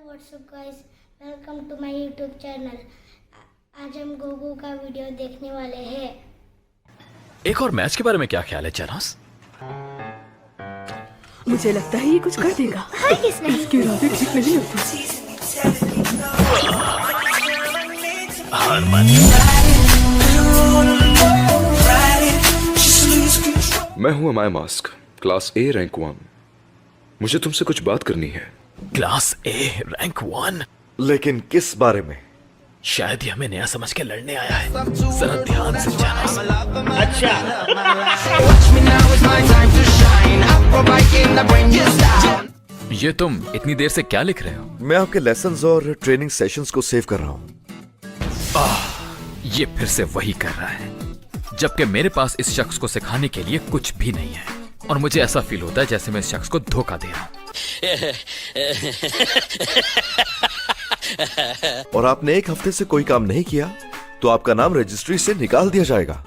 WhatsApp guys, welcome to my YouTube channel. आज हम गोगो का वीडियो देखने वाले हैं। एक और मैच के बारे में क्या ख्याल है चनास? मुझे लगता है ये कुछ कर देगा। हाँ, किस नहीं? इसके इरादे ठीक नहीं लगते। मैं हूं my mask, class A rank 1। मुझे तुमसे कुछ बात करनी है। Class A rank 1? लेकिन किस बारे में? शायद ये हमें नया समझ के लड़ने आया है। जरा ध्यान से चनास। ये तुम इतनी देर से क्या लिख रहे हो? मैं आपके लेसन्स और ट्रेनिंग सेशंस को सेव कर रहा हूँ। ये फिर से वही कर रहा है, जबकि मेरे पास इस शख्स को सिखाने के लिए कुछ भी नहीं है और मुझे ऐसा फील होता है जैसे मैं इस शख्स को धोखा दे रहा हूँ। और आपने एक हफ्ते से कोई काम नहीं किया तो आपका नाम रजिस्ट्री से निकाल दिया जाएगा।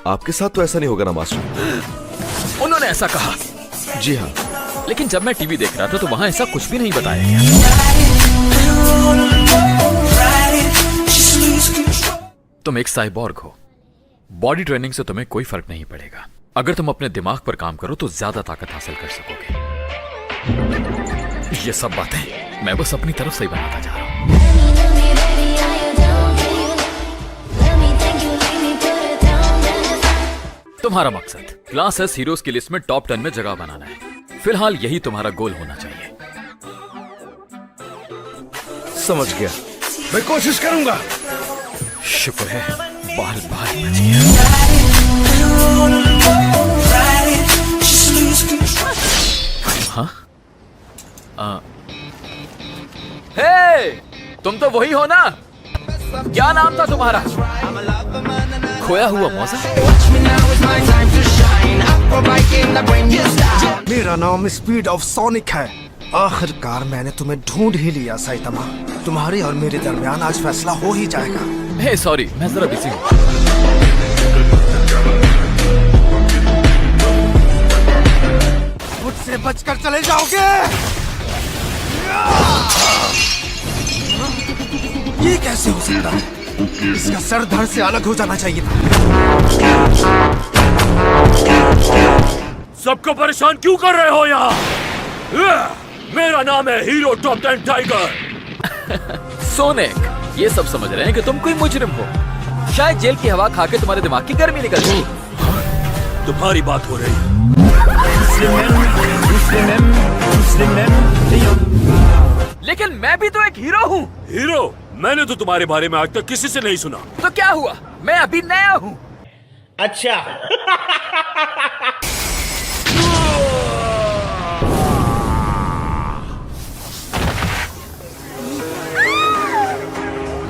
आपके साथ तो ऐसा नहीं होगा ना मास्टर? उन्होंने ऐसा कहा? जी हाँ। लेकिन जब मैं टीवी देख रहा था तो वहां ऐसा कुछ भी नहीं बताया गया। तुम एक साइबॉर्ग हो। बॉडी ट्रेनिंग से तुम्हें कोई फर्क नहीं पड़ेगा। अगर तुम अपने दिमाग पर काम करो तो ज्यादा ताकत हासिल कर सकोगे। ये सब बातें मैं बस अपनी तरफ से ही बनाता जा रहा हूं। तुम्हारा मकसद क्लास एस हीरोज की लिस्ट में टॉप 10 में जगह बनाना है। फिलहाल यही तुम्हारा गोल होना चाहिए। समझ गया, मैं कोशिश करूंगा। शुक्र है बाल बाल बच गया। हाँ? हे, तुम तो वही हो ना? क्या नाम था तुम्हारा? खोया हुआ मौजा? मेरा नाम स्पीड ऑफ सोनिक है। आखिरकार मैंने तुम्हें ढूंढ ही लिया साइतामा। तुम्हारे और मेरे दरमियान आज फैसला हो ही जाएगा। हे सॉरी, मैं जरा बिजी हूँ। मुझसे बचकर चले जाओगे? ये कैसे हो सकता है? इसका सर धड़ से अलग हो जाना चाहिए था। सबको परेशान क्यों कर रहे हो यहाँ? मेरा नाम है हीरो टॉप 10 टाइगर। सोनिक, ये सब समझ रहे हैं कि तुम कोई मुजरिम हो। शायद जेल की हवा खा के तुम्हारे दिमाग की गर्मी निकल गई। तुम्हारी बात हो रही है। लेकिन मैं भी तो एक हीरो हूँ। हीरो? मैंने तो तुम्हारे बारे में आज तक किसी से नहीं सुना। तो क्या हुआ? मैं अभी नया हूँ। अच्छा।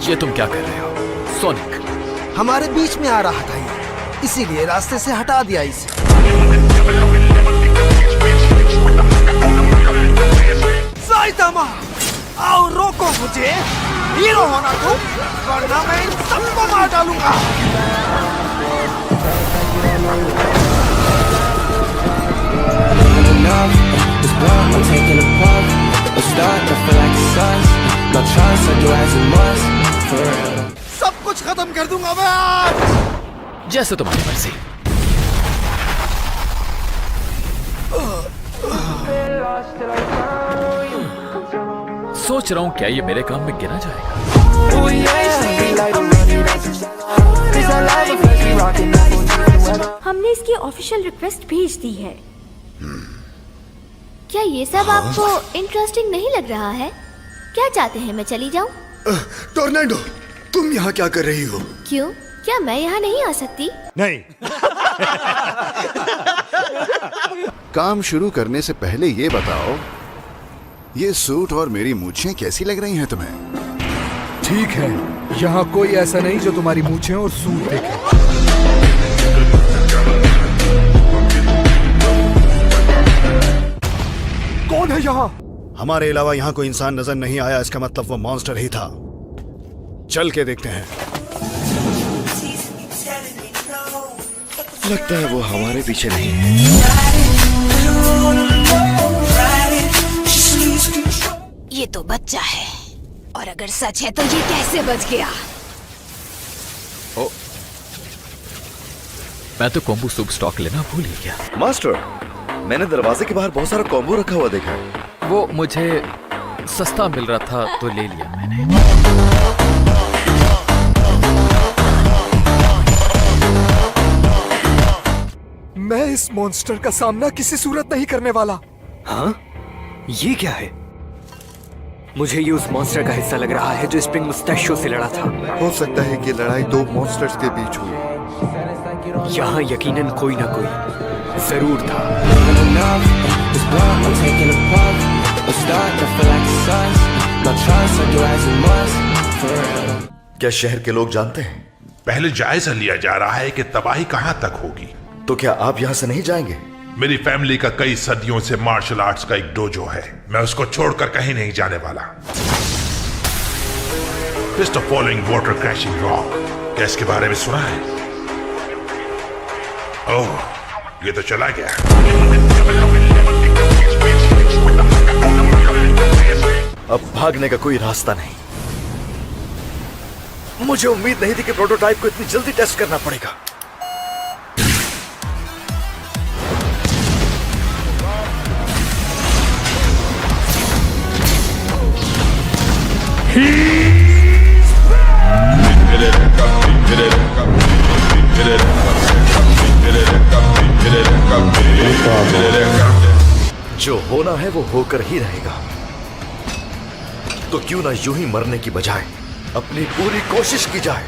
ये तुम क्या कर रहे हो सोनिक? हमारे बीच में आ रहा था ये, इसीलिए रास्ते से हटा दिया इसे। साइतामा, आओ रोको मुझे। हीरो होना तुम, वरना मैं इन सबको मार डालूंगा। सब कुछ खत्म कर दूंगा मैं आज। जैसे तुम्हारी मर्जी। सोच रहा हूँ क्या ये मेरे काम में गिना जाएगा? हमने इसकी ऑफिशियल रिक्वेस्ट भेज दी है। क्या ये सब आपको इंटरेस्टिंग नहीं लग रहा है? क्या चाहते हैं मैं चली जाऊं? टोर्नेडो, तुम यहाँ क्या कर रही हो? क्यों? क्या मैं यहाँ नहीं आ सकती? नहीं। काम शुरू करने से पहले ये बताओ, ये सूट और मेरी मूछें कैसी लग रही हैं तुम्हें? ठीक है, यहाँ कोई ऐसा नहीं जो तुम्हारी मूछें और सूट देखे। कौन है यहाँ? हमारे अलावा यहाँ कोई इंसान नजर नहीं आया, इसका मतलब वो मॉन्स्टर ही था। चल के देखते हैं। लगता है वो हमारे पीछे नहीं है। ये तो बच्चा है, और अगर सच है तो ये कैसे बच गया? ओ, मैं तो कॉम्बो सूप स्टॉक लेना भूल ही गया। मास्टर, मैंने दरवाजे के बाहर बहुत सारा कॉम्बो रखा हुआ देखा है। वो मुझे सस्ता मिल रहा था तो ले लिया मैंने। मैं इस मॉन्स्टर का सामना किसी सूरत नहीं करने वाला। हाँ? ये क्या है? मुझे ये उस मॉन्स्टर का हिस्सा लग रहा है जो स्प्रिंग मुस्टैशो से लड़ा था। हो सकता है कि लड़ाई दो मॉन्स्टर्स के बीच हुई। यहाँ यकीनन कोई ना कोई जरूर था। क्या शहर के लोग जानते हैं? पहले जायजा लिया जा रहा है कि तबाही कहां तक होगी। तो क्या आप यहाँ से नहीं जाएंगे? मेरी फैमिली का कई सदियों से मार्शल आर्ट्स का एक डोजो है, मैं उसको छोड़कर कहीं नहीं जाने वाला। Fist of following water crashing rock, क्या इसके बारे में सुना है? ओह, ये तो चला गया। अब भागने का कोई रास्ता नहीं। मुझे उम्मीद नहीं थी कि प्रोटोटाइप को इतनी जल्दी टेस्ट करना पड़ेगा। जो होना है वो होकर ही रहेगा, तो क्यों ना यूं ही मरने की बजाय अपनी पूरी कोशिश की जाए।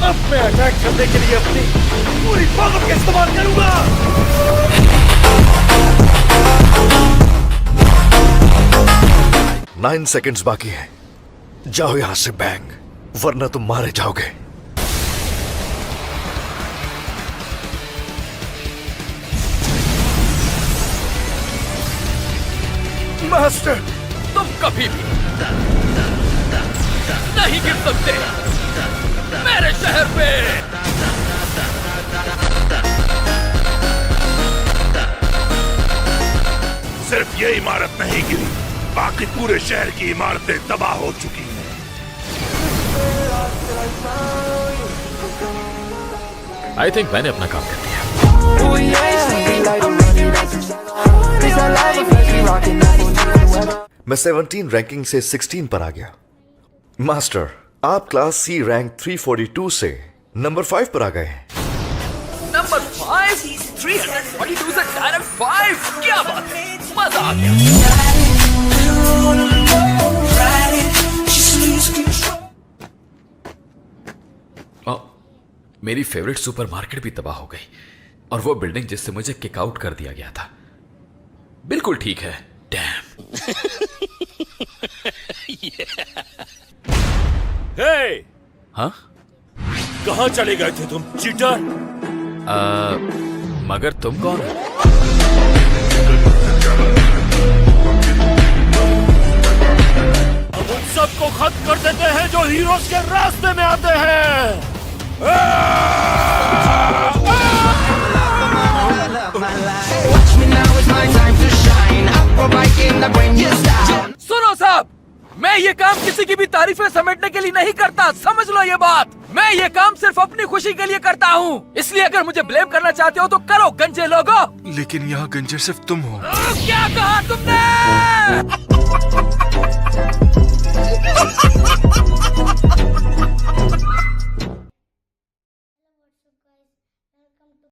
अब मैं अटैक करने के लिए अपनी पूरी पावर का इस्तेमाल करूंगा। 9 सेकंड्स बाकी है। जाओ यहां से बैंग, वरना तुम मारे जाओगे। मास्टर, तुम कभी भी नहीं गिर सकते मेरे शहर पे। सिर्फ ये इमारत नहीं गिरी, बाकी पूरे शहर की इमारतें तबाह हो चुकी हैं। आई थिंक मैंने अपना काम कर दिया। मैं 17 रैंकिंग से 16 पर आ गया। मास्टर, आप क्लास सी रैंक 342 से नंबर 5 पर आ गए हैं। नंबर 5, 342 से डायरेक्ट 5, क्या बात है, मजा आ गया। मेरी फेवरेट सुपरमार्केट भी तबाह हो गई, और वो बिल्डिंग जिससे मुझे किक आउट कर दिया गया था। बिल्कुल ठीक है। डैम। हे! हाँ? कहाँ चले गए थे तुम, चीटर? मगर तुम कौन हो? अब उन सबको खत्म कर देते हैं जो हीरोज के रास्ते में आते हैं। सुनो साहब, मैं ये काम किसी की भी तारीफें समेटने के लिए नहीं करता, समझ लो ये बात। मैं ये काम सिर्फ अपनी खुशी के लिए करता हूँ, इसलिए अगर मुझे ब्लेम करना चाहते हो तो करो गंजे लोगो। लेकिन यहाँ गंजे सिर्फ तुम हो। क्या कहा तुमने?